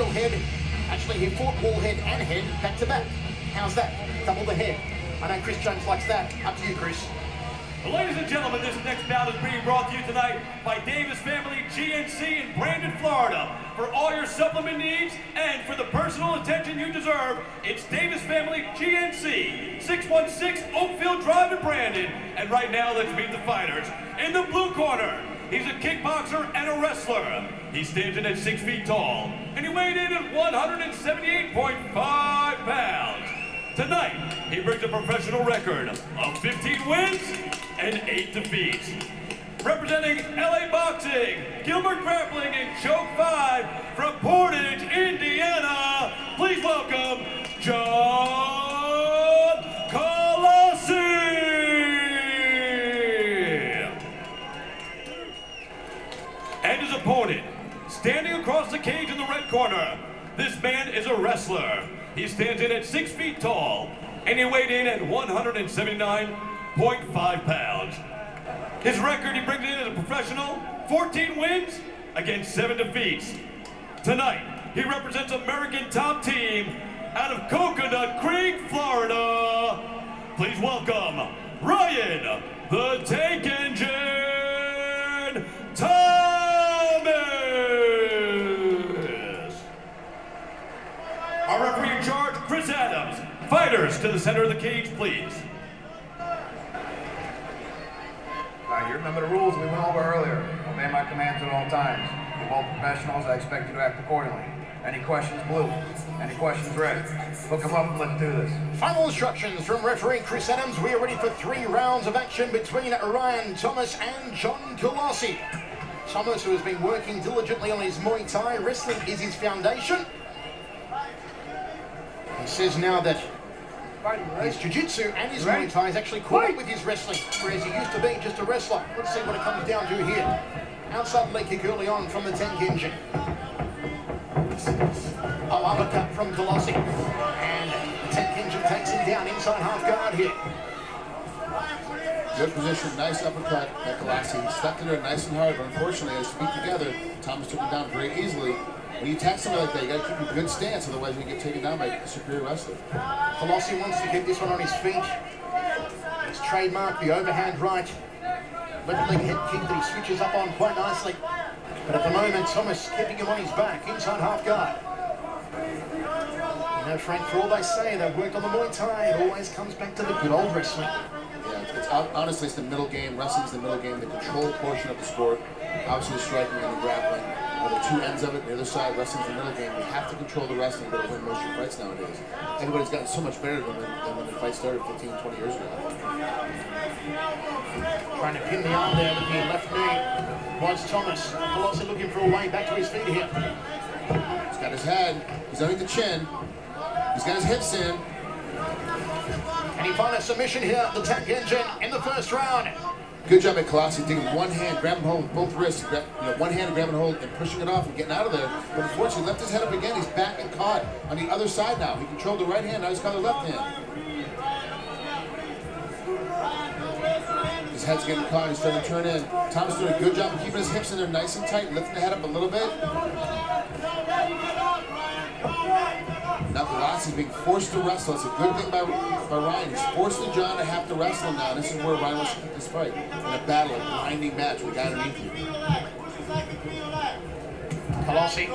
single head. Actually, he fought wall head and head back to back. How's that? Double the head. I know Chris Jones likes that. Up to you, Chris. Well, ladies and gentlemen, this next bout is being brought to you tonight by Davis Family GNC in Brandon, Florida. For all your supplement needs and for the personal attention you deserve, it's Davis Family GNC, 616 Oakfield Drive in Brandon. And right now, let's meet the fighters. In the blue corner, he's a kickboxer and a wrestler. He's standing at 6 feet tall, and he weighed in at 178.5 pounds. Tonight, he brings a professional record of 15 wins and 8 defeats. Representing LA Boxing, Gilbert Grappling, and Choke 5 from Portage, Indiana, please welcome John Kolosci! And his opponent, standing across the cage in the red corner, this man is a wrestler. He stands in at 6 feet tall, and he weighed in at 179.5 pounds. His record he brings in as a professional, 14 wins against 7 defeats. Tonight, he represents American Top Team out of Coconut Creek, Florida. Please welcome Ryan, the Tank Engine, Thomas. Our referee in charge, Chris Adams. Fighters to the center of the cage, please. You remember the rules we went over earlier. Obey my commands at all times. You're both professionals. I expect you to act accordingly. Any questions, blue? Any questions, red? Hook them up and let's do this. Final instructions from referee Chris Adams. We are ready for 3 rounds of action between Ryan Thomas and John Kolosci. Thomas, who has been working diligently on his Muay Thai, wrestling is his foundation. He says now that his jiu-jitsu and his Muay Thai is actually caught up with his wrestling, whereas he used to be just a wrestler. Let's see what it comes down to here. Outside leg kick early on from the Tank Engine. Oh, uppercut from Kolosci. And the Tank Engine takes him down inside half guard here. Good position, nice uppercut by Kolosci. He stepped in there nice and hard, but unfortunately, his feet together, Thomas took him down very easily. When you attack somebody like that, you got to keep a good stance, otherwise you get taken down by a superior wrestler. Kolosci wants to keep this one on his feet. He's trademarked the overhand right. Left leg head kick that he switches up on quite nicely. But at the moment, Thomas keeping him on his back, inside half guard. You know, Frank, for all they say, they've worked on the Muay Thai, it always comes back to the good old wrestling. Yeah, honestly, it's the middle game. Wrestling's the middle game, the control portion of the sport. Obviously, the striking and the grappling are the 2 ends of it. The other side, wrestling's the middle game. You have to control the wrestling to win most of your fights nowadays. Everybody's gotten so much better than when the fight started 15, 20 years ago. Trying to pin the arm there with the left knee was Thomas. Kolosci looking for a way back to his feet here. He's got his head. He's underneath the chin. He's got his hips in. And he finds a submission here, the Tank Engine, in the first round. Good job at Kolosci, taking one hand, grabbing hold with both wrists, one hand grabbing hold and pushing it off and getting out of there. But unfortunately, left his head up again. He's back and caught on the other side now. He controlled the right hand, now he's got the left hand. His head's getting caught, he's starting to turn in. Thomas doing a good job of keeping his hips in there nice and tight, lifting the head up a little bit. Now Kolosci's being forced to wrestle. It's a good thing by Ryan. He's forcing John to have to wrestle now. This is where Ryan wants to keep this fight. In a battle, a grinding match with a guy underneath you. Kolosci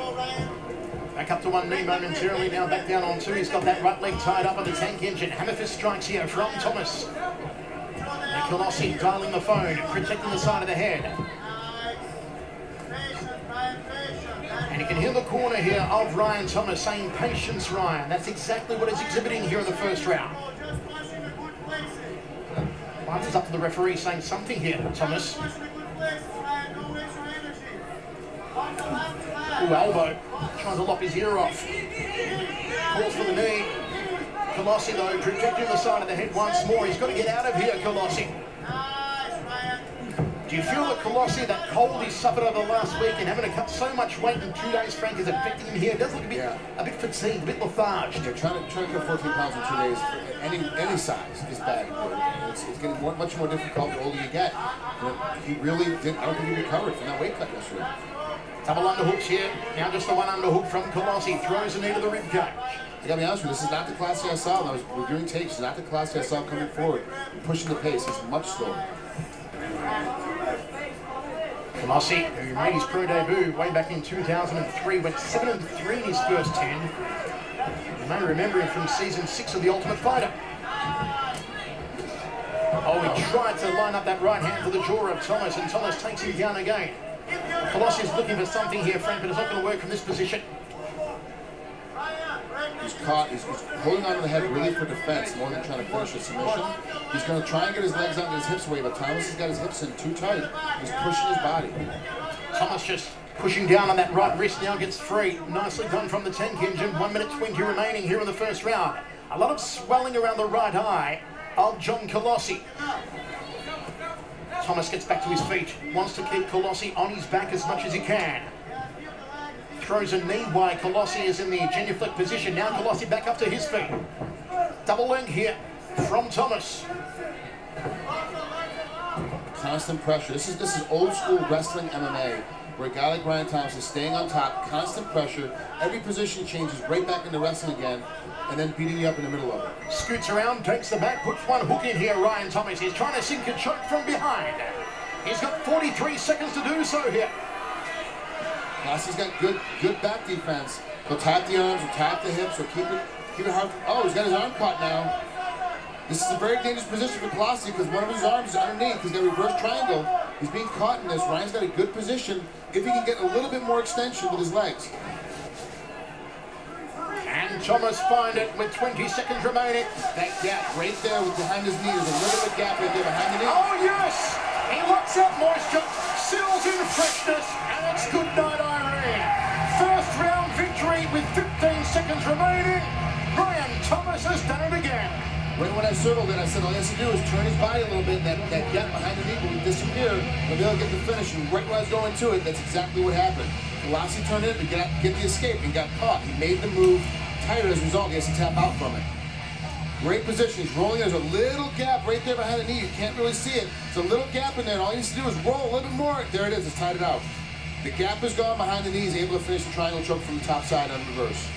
back up to one knee momentarily, now back down on 2. He's got that right leg tied up on the Tank Engine. Hammer fist strikes here from Thomas. And Kolosci dialing the phone, protecting the side of the head. And you can hear the corner here of Ryan Thomas saying, "Patience, Ryan." That's exactly what he's exhibiting here in the first round. Once it's up to the referee saying something here, Thomas. Ooh, elbow. Trying to lop his ear off. Calls for the knee. Kolosci, though, protecting the side of the head once more. He's got to get out of here, Kolosci. Do you feel that Kolosci, that cold he suffered over the last week and having to cut so much weight in 2 days, Frank, is affecting him here? It does look a bit fatigued, a bit lethargic. They're trying to cut 14 pounds in 2 days for any size is bad. It's getting much more difficult the older you get. He really didn't, I don't think he recovered from that weight cut yesterday. Double underhooks here. Now just the one underhook from Kolosci. Throws a knee to the ribcage. I gotta be honest with you, this is not the Kolosci I saw when I was reviewing tapes. It's not the Kolosci I saw coming forward and pushing the pace. He's much slower. Kolosci, who made his pro debut way back in 2003, went 7-3 in his first 10. You may remember him from season 6 of The Ultimate Fighter. Oh, he tried to line up that right hand to the jaw of Thomas, and Thomas takes him down again. Kolosci is looking for something here, Frank, but it's not going to work from this position. He's caught, he's holding on to the head really for defense more than trying to finish a submission. He's going to try and get his legs out and his hips away, but Thomas has got his hips in too tight. He's pushing his body. Thomas just pushing down on that right wrist, now gets free. Nicely done from the tank engine. 1 minute 20 remaining here in the first round. A lot of swelling around the right eye of John Kolosci. Thomas gets back to his feet, wants to keep Kolosci on his back as much as he can. Throws a knee while Kolosci is in the genuflect position. Now Kolosci back up to his feet. Double leg here from Thomas. Constant pressure. This is old school wrestling MMA, where a guy like Ryan Thomas is staying on top, constant pressure. Every position changes right back into wrestling again, and then beating you up in the middle of it. Scoots around, takes the back, puts one hook in here. Ryan Thomas is trying to sink a choke from behind. He's got 43 seconds to do so here. Kolosci's got good back defense. He'll tap the arms, he'll tap the hips, he'll keep it hard. Oh, he's got his arm caught now. This is a very dangerous position for Kolosci because one of his arms is underneath. He's got a reverse triangle. He's being caught in this. Ryan's got a good position if he can get a little bit more extension with his legs. And Thomas find it with 20 seconds remaining. That gap right there with behind his knee. There's a little bit of gap right there behind the knee. Oh yes! He locks up moisture, seals in freshness, and it's good night, Irene. First round victory with 15 seconds remaining. Ryan Thomas has done it again. Right when I circled it, I said all he has to do is turn his body a little bit, and that gap behind the knee will disappear, and they'll get the finish. And right when I was going to it, that's exactly what happened. Kolosci turned it to get the escape and got caught. He made the move tighter as a result. He has to tap out from it. Great position. He's rolling. There's a little gap right there behind the knee. You can't really see it. It's a little gap in there, and all he needs to do is roll a little bit more. There it is. It's tied it out. The gap is gone behind the knee. He's able to finish the triangle choke from the top side on reverse.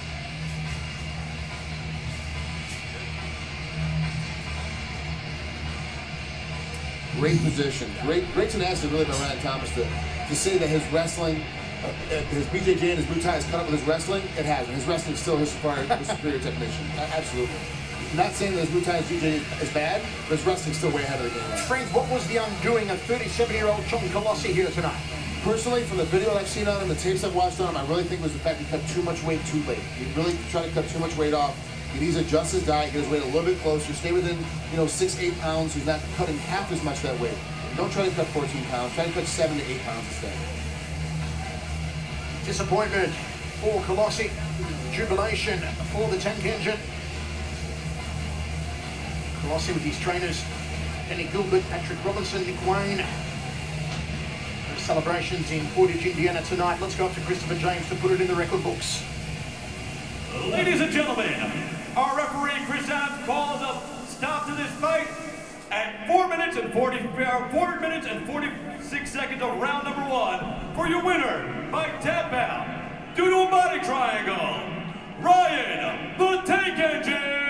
Great position. Great tenacity really by Ryan Thomas to say that his wrestling, his BJJ and his Muay Thai is cut up with his wrestling. It hasn't. His wrestling is still his superior technician. Absolutely. I'm not saying that his Muay Thai and BJJ is bad, but his wrestling's still way ahead of the game. Friends, what was the undoing of 37-year-old John Kolosci here tonight? Personally, from the video that I've seen on him, the tapes I've watched on him, I really think it was the fact he cut too much weight too late. He really tried to cut too much weight off. He needs to adjust his diet, get his weight a little bit closer, stay within, 6-8 pounds. He's not cutting half as much of that weight. Don't try to cut 14 pounds. Try to cut 7 to 8 pounds instead. Disappointment for Kolosci. Jubilation for the tank engine. Kolosci with his trainers, Danny Gilbert, Patrick Robinson, Nick Wayne. Those celebrations in Portage, Indiana tonight. Let's go up to Christopher James to put it in the record books. Ladies and gentlemen, our referee Chris Adams calls a stop to this fight at 4 minutes and 46 seconds of round number 1 for your winner by tap out due to a body triangle, Ryan the Tank Engine